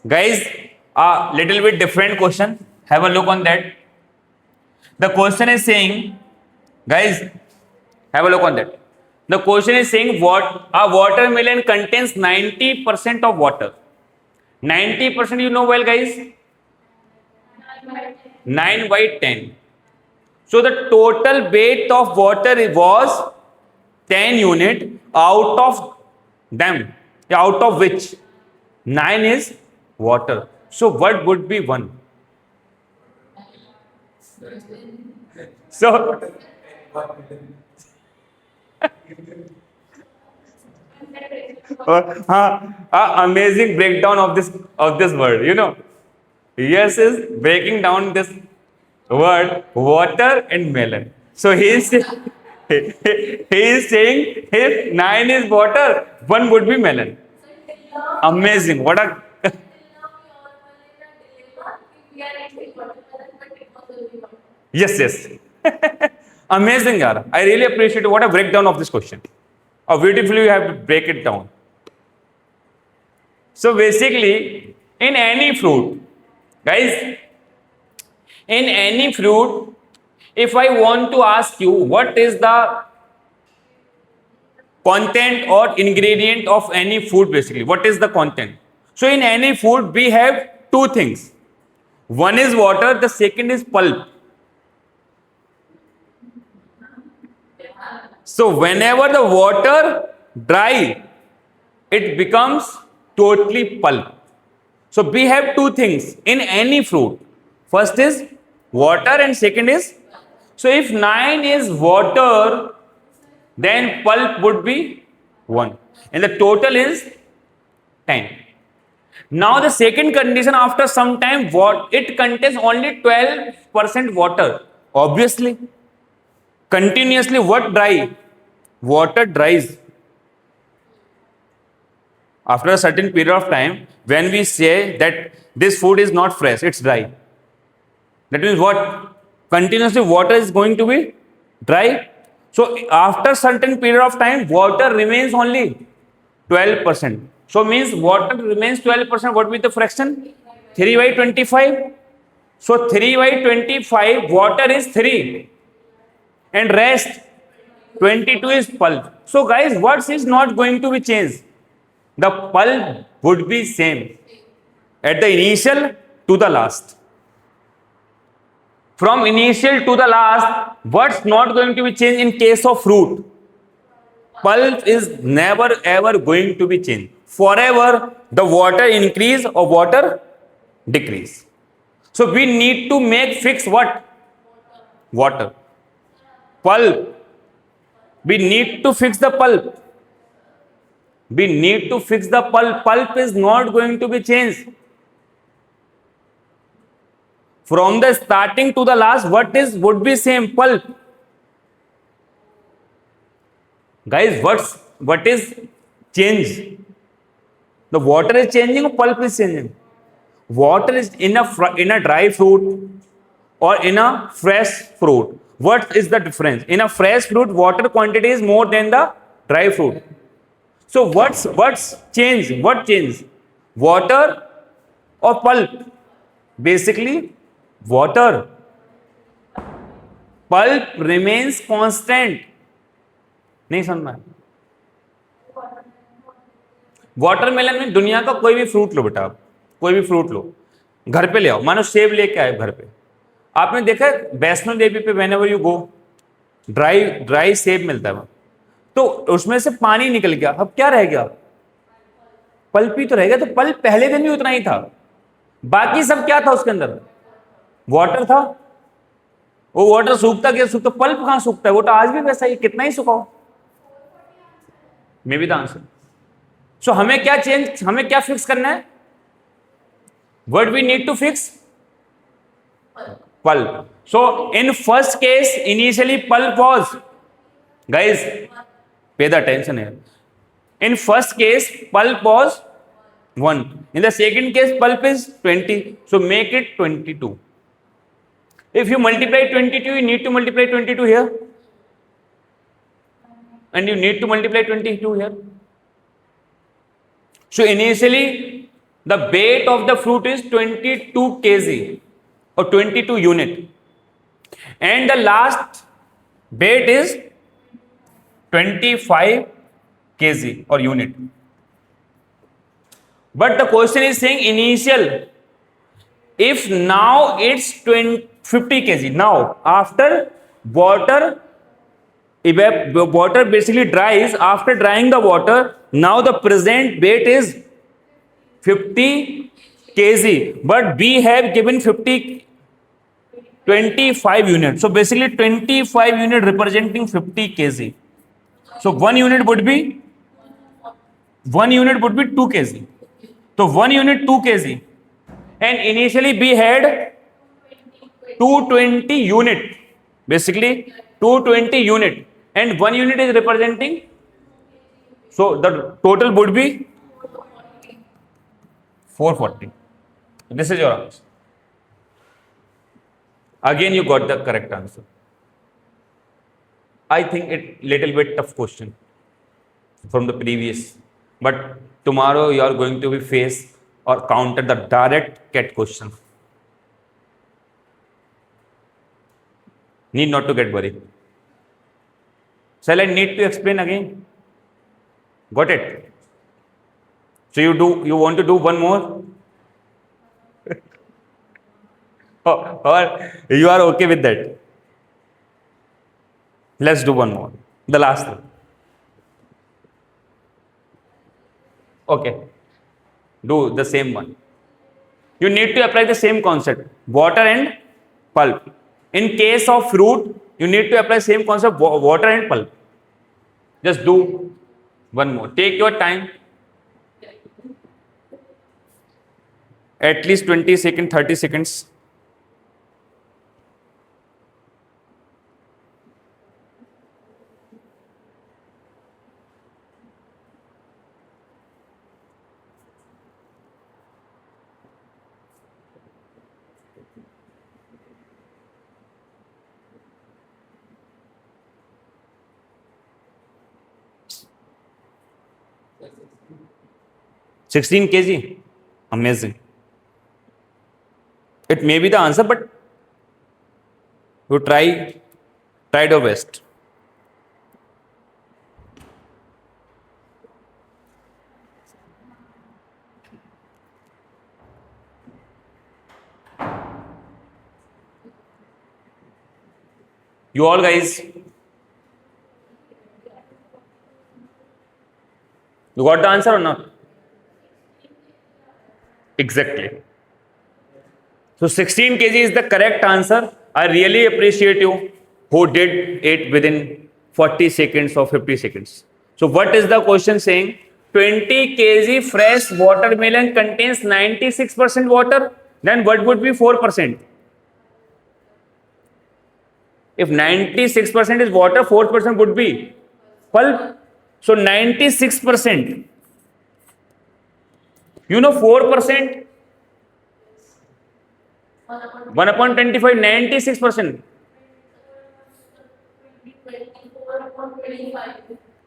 Guys, a little bit different question. Have a look on that. The question is saying Guys, have a look on that. The question is saying what a watermelon contains 90% of water. 90%, you know well, guys. 9 by 10. So the total weight of water was 10 unit, out of them, out of which 9 is water. So what would be 1? So amazing breakdown of this word. Yes is breaking down this word water and melon. So he is he is saying if 9 is water, 1 would be melon. Amazing. What a yes, yes. Amazing, yaar. I really appreciate what a breakdown of this question. How beautifully you have to break it down. So basically, in any fruit, guys, in any fruit, if I want to ask you what is the content or ingredient of any food, basically, what is the content? So in any food, we have two things. One is water, the second is pulp. So whenever the water dry, it becomes totally pulp. So we have two things in any fruit. First is water and second is, so if 9 is water, then pulp would be 1 and the total is 10. Now the second condition, after some time, what it contains only 12% water. Obviously, continuously what dry? Water dries. After a certain period of time, when we say that this food is not fresh, it's dry. That means what? Continuously water is going to be dry. So after certain period of time, water remains only 12%. So means water remains 12%. What will be the fraction? 3 by 25. So 3 by 25, water is 3. And rest 22 is pulp. So guys, what is not going to be changed? The pulp would be same at the initial to the last. From initial to the last, what's not going to be changed in case of fruit? Pulp is never ever going to be changed. Forever, the water increase or water decrease. So we need to make fix what? Water. Pulp. We need to fix the pulp. We need to fix the pulp. Pulp is not going to be changed. From the starting to the last, would be same? Pulp. Guys, what is change? The water is changing or pulp is changing? Water is in a dry fruit or in a fresh fruit. What is the difference? In a fresh fruit, water quantity is more than the dry fruit. So what's changed? What changed? Water or pulp? Basically, water. Pulp remains constant. नहीं समझ? Watermelon में दुनिया का कोई भी fruit लो बेटा, आप कोई भी फ्रूट लो, घर पे ले आओ, मानो सेब लेके आए घर पे, आपने देखा है वैष्णो देवी पे व्हेनेवर यू गो, ड्राई सेब मिलता है, तो उसमें से पानी निकल गया, अब क्या रह गया? पल्प ही तो रह गया। तो पल्प पहले दिन भी उतना ही था, बाकी सब क्या था उसके अंदर? वाटर था। वो वाटर सूखता क्या सूखता, पल्प कहां सूखता है? वो तो आज भी वैसा ही, कितना ही सुखाओ। May be the answer. So हमें क्या चेंज, हमें क्या फिक्स करना है? What we need to fix? Pulp. So in first case initially pulp was, guys pay the attention here, in first case pulp was 1, in the second case pulp is 20, so make it 22. If you multiply 22, you need to multiply 22 here and you need to multiply 22 here. So initially the weight of the fruit is 22 kg or 22 unit, and the last Weight is 25 kg or unit. But the question is saying initial. If now it's 50 kg. Now after water water basically dries, after drying the water, now the present weight is 50 kg. But we have given 25 units. So basically 25 unit representing 50 kg. So 1 unit would be 2 kg. So 1 unit 2 kg. And initially we had 220 unit. Basically 220 unit. And 1 unit is representing. So the total would be 440. This is your answer. Again, you got the correct answer. I think it little bit tough question from the previous, but tomorrow you are going to be face or counter the direct CAT question. Need not to get worried. Shall I need to explain again? Got it? So you want to do one more? Or you are okay with that? Let's do one more. The last one. Okay. Do the same one. You need to apply the same concept. Water and pulp. In case of fruit, you need to apply same concept, water and pulp. Just do one more. Take your time. At least 20 seconds, 30 seconds. (16 kg? Amazing. It may be the answer, but you tried your best. You all guys, you got the answer or not? Exactly. So 16 kg is the correct answer. I really appreciate you who did it within 40 seconds or 50 seconds. So what is the question saying? 20 kg fresh watermelon contains 96% water. Then what would be 4%? If 96% is water, 4% would be pulp. So 96%. You know 4%? 1 upon 25, 96%.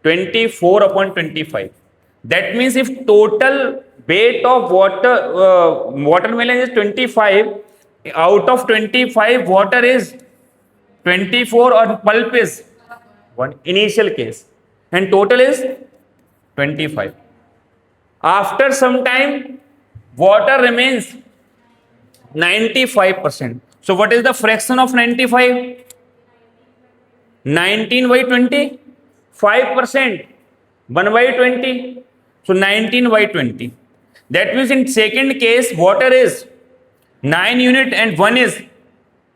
24 upon 25. That means if total weight of watermelon is 25, out of 25 water is 24 or pulp is one initial case and total is 25. After some time water remains 95%. So what is the fraction of 95? 19 by 20, 5%, 1 by 20. So 19 by 20. That means in second case water is 9 unit and 1 is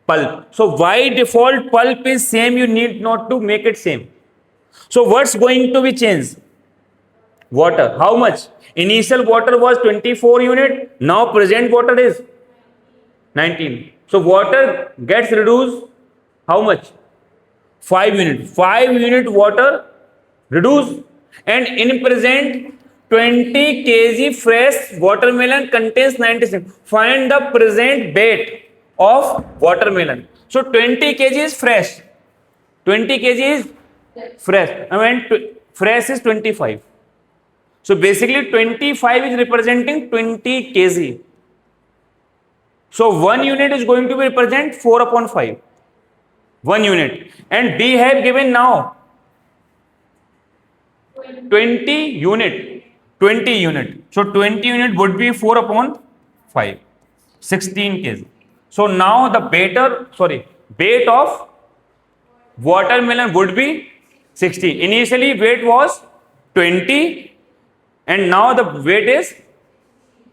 pulp. So why default pulp is same, you need not to make it same. So what's going to be changed? Water. How much? Initial water was 24 unit. Now present water is 19. So water gets reduced. How much? 5 unit. 5 unit water reduced. And in present 20 kg fresh watermelon contains 96. Find the present weight of watermelon. So 20 kg is fresh. 20 kg is fresh. I mean fresh is 25. So basically 25 is representing 20 kg. So 1 unit is going to be represent 4 upon 5. 1 unit. And B have given now 20 unit. 20 unit. So 20 unit would be 4 upon 5. 16 kg. So now the weight of watermelon would be 60. Initially weight was 20 and now the weight is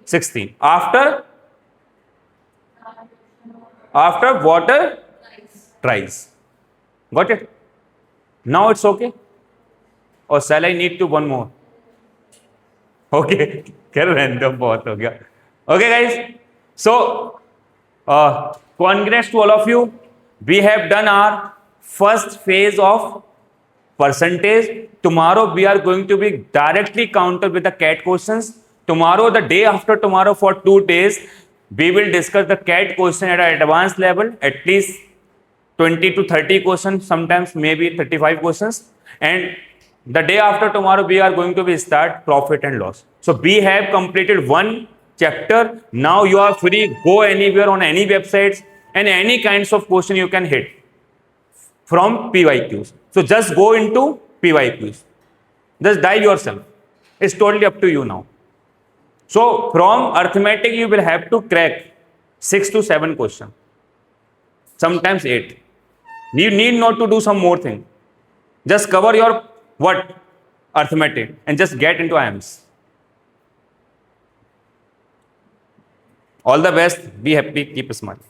16. After water dries. Got it? Now it's okay? Or shall I need to one more? Okay. क्या random बहुत हो गया. Okay guys. So congrats to all of you. We have done our first phase of percentage. Tomorrow we are going to be directly counter with the CAT questions. Tomorrow, the day after tomorrow, for 2 days, we will discuss the CAT question at an advanced level, at least 20 to 30 questions, sometimes maybe 35 questions. And the day after tomorrow, we are going to be start profit and loss. So we have completed one chapter. Now you are free. Go anywhere on any websites and any kinds of question you can hit from PYQs. So just go into PYQs. Just dive yourself. It's totally up to you now. So from arithmetic, you will have to crack 6 to 7 questions, sometimes 8. You need not to do some more thing. Just cover your arithmetic and just get into IMS. All the best. Be happy. Keep smiling.